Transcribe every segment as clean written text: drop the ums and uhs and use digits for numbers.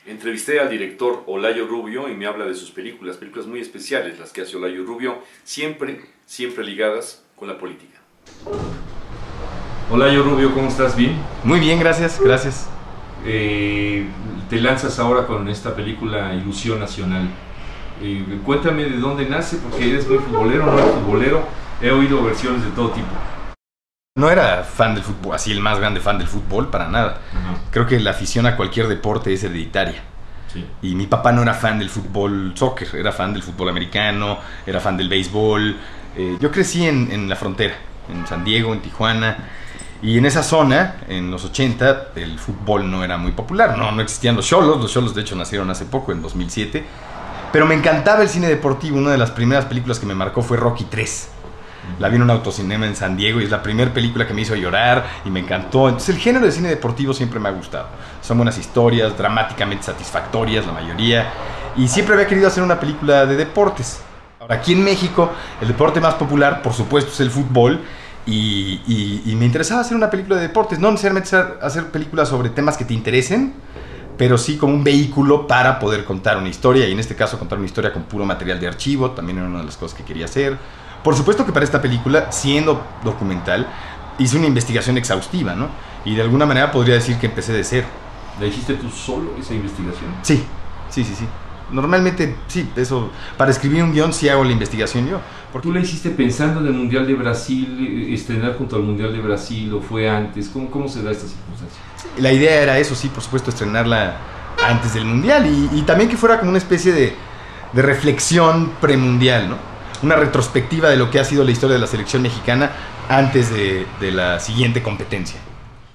Entrevisté al director Olayo Rubio y me habla de sus películas muy especiales, las que hace Olayo Rubio, siempre ligadas con la política. Olayo Rubio, ¿cómo estás? ¿Bien? Muy bien, gracias. Te lanzas ahora con esta película Ilusión Nacional. Cuéntame de dónde nace, porque eres muy futbolero, no eres futbolero. He oído versiones de todo tipo. No era fan del fútbol, así el más grande fan del fútbol, para nada. Creo que la afición a cualquier deporte es hereditaria. Sí. Y mi papá no era fan del fútbol soccer, era fan del fútbol americano, era fan del béisbol. Yo crecí en la frontera, en San Diego, en Tijuana. Y en esa zona, en los 80, el fútbol no era muy popular. No existían los Xolos. Los Xolos, de hecho, nacieron hace poco, en 2007. Pero me encantaba el cine deportivo. Una de las primeras películas que me marcó fue Rocky 3. La vi en un autocinema en San Diego y es la primera película que me hizo llorar y me encantó. Entonces el género de cine deportivo siempre me ha gustado. Son buenas historias, dramáticamente satisfactorias la mayoría. Y siempre había querido hacer una película de deportes. Ahora, aquí en México, el deporte más popular, por supuesto, es el fútbol. Y me interesaba hacer una película de deportes. No necesariamente hacer películas sobre temas que te interesen, pero sí como un vehículo para poder contar una historia. Y en este caso, contar una historia con puro material de archivo. También era una de las cosas que quería hacer. Por supuesto que para esta película, siendo documental, hice una investigación exhaustiva, ¿no? Y de alguna manera podría decir que empecé de cero. ¿La hiciste tú solo, esa investigación? Sí. Normalmente, sí, eso, para escribir un guión sí hago la investigación yo. ¿Tú la hiciste pensando en el Mundial de Brasil, estrenar junto al Mundial de Brasil, o fue antes? ¿Cómo se da esta circunstancia? La idea era eso, sí, por supuesto, estrenarla antes del Mundial y también que fuera como una especie de reflexión premundial, ¿no? Una retrospectiva de lo que ha sido la historia de la selección mexicana antes de la siguiente competencia.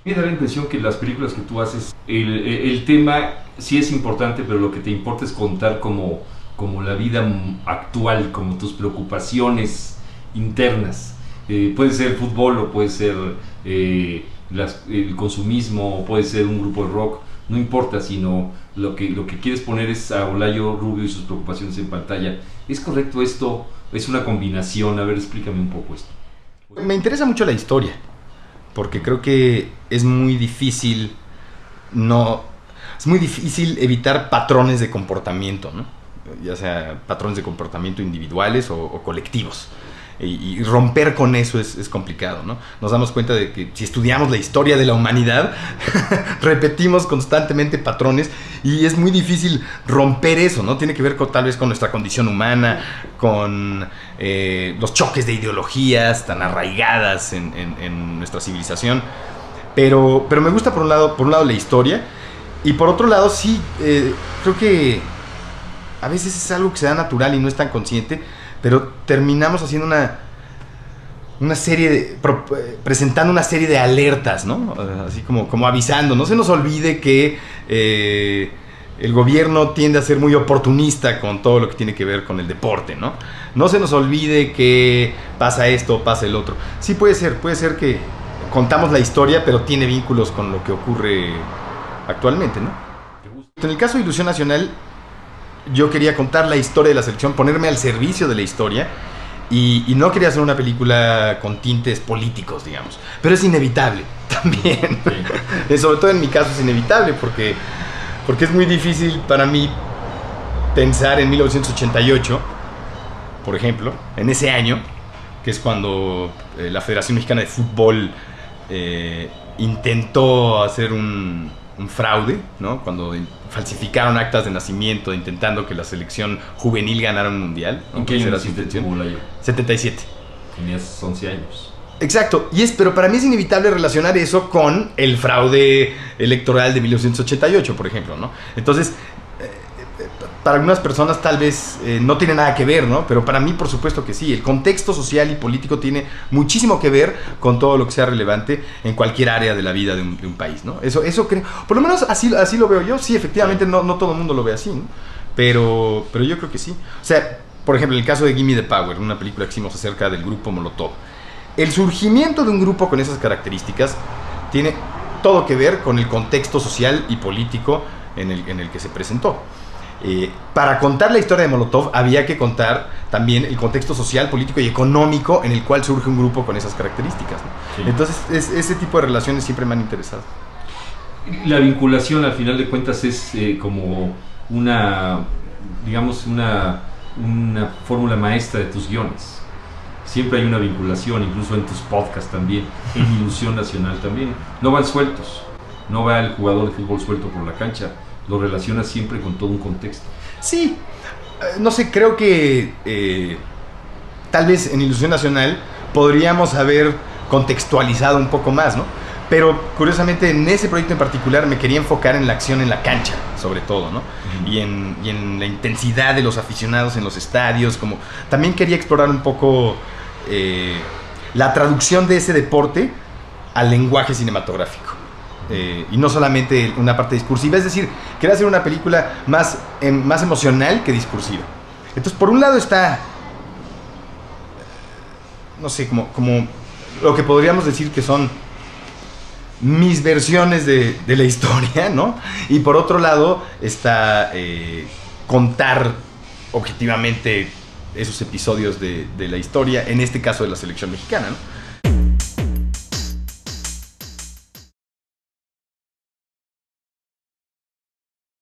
Me da la impresión que las películas que tú haces, el tema sí es importante, pero lo que te importa es contar como la vida actual, como tus preocupaciones internas. Puede ser el fútbol, o puede ser el consumismo, o puede ser un grupo de rock, no importa, sino lo que quieres poner es a Olayo Rubio y sus preocupaciones en pantalla. ¿Es correcto esto? ¿Es una combinación? A ver, explícame un poco esto. Me interesa mucho la historia, porque creo que es muy difícil evitar patrones de comportamiento, ¿no? Ya sea patrones de comportamiento individuales o colectivos. Y romper con eso es complicado, ¿no? Nos damos cuenta de que si estudiamos la historia de la humanidad, repetimos constantemente patrones y es muy difícil romper eso, ¿no? Tiene que ver tal vez con nuestra condición humana, con los choques de ideologías tan arraigadas en nuestra civilización. Pero me gusta por un lado la historia, y por otro lado sí, creo que a veces es algo que se da natural y no es tan consciente, pero terminamos haciendo una serie presentando una serie de alertas, ¿no? Así como avisando. No se nos olvide que el gobierno tiende a ser muy oportunista con todo lo que tiene que ver con el deporte, ¿no? No se nos olvide que pasa esto, pasa el otro. Sí, puede ser que contamos la historia, pero tiene vínculos con lo que ocurre actualmente, ¿no? En el caso de Ilusión Nacional, yo quería contar la historia de la selección, ponerme al servicio de la historia, y no quería hacer una película con tintes políticos, digamos. Pero es inevitable también. Sí. Sobre todo en mi caso es inevitable porque es muy difícil para mí pensar en 1988, por ejemplo, en ese año, que es cuando la Federación Mexicana de Fútbol intentó hacer un fraude, ¿no? Cuando falsificaron actas de nacimiento intentando que la selección juvenil ganara un mundial, ¿no? ¿En qué año naciste tú, Olayo? 77. Tenías 11 años. Exacto, pero para mí es inevitable relacionar eso con el fraude electoral de 1988, por ejemplo, ¿no? Entonces, para algunas personas tal vez no tiene nada que ver, ¿no? Pero para mí, por supuesto que sí. El contexto social y político tiene muchísimo que ver con todo lo que sea relevante en cualquier área de la vida de un país, ¿no? Eso creo, por lo menos así lo veo yo. Sí, efectivamente, no todo el mundo lo ve así, ¿no? Pero yo creo que sí. O sea, por ejemplo, en el caso de Gimme the Power, una película que hicimos acerca del grupo Molotov. El surgimiento de un grupo con esas características tiene todo que ver con el contexto social y político en el que se presentó. Para contar la historia de Molotov había que contar también el contexto social, político y económico en el cual surge un grupo con esas características, ¿no? Sí. Entonces ese tipo de relaciones siempre me han interesado. La vinculación al final de cuentas es como una, digamos, una fórmula maestra de tus guiones. Siempre hay una vinculación, incluso en tus podcasts también, en Ilusión Nacional también. No van sueltos, no va el jugador de fútbol suelto por la cancha, lo relacionas siempre con todo un contexto. Sí, no sé, creo que tal vez en Ilusión Nacional podríamos haber contextualizado un poco más, ¿no? Pero curiosamente en ese proyecto en particular me quería enfocar en la acción en la cancha, sobre todo, ¿no? Y en la intensidad de los aficionados en los estadios, como también quería explorar un poco la traducción de ese deporte al lenguaje cinematográfico. Y no solamente una parte discursiva, es decir, quería hacer una película más emocional que discursiva. Entonces, por un lado está, no sé, como lo que podríamos decir que son mis versiones de la historia, ¿no? Y por otro lado está contar objetivamente esos episodios de la historia, en este caso de la selección mexicana, ¿no?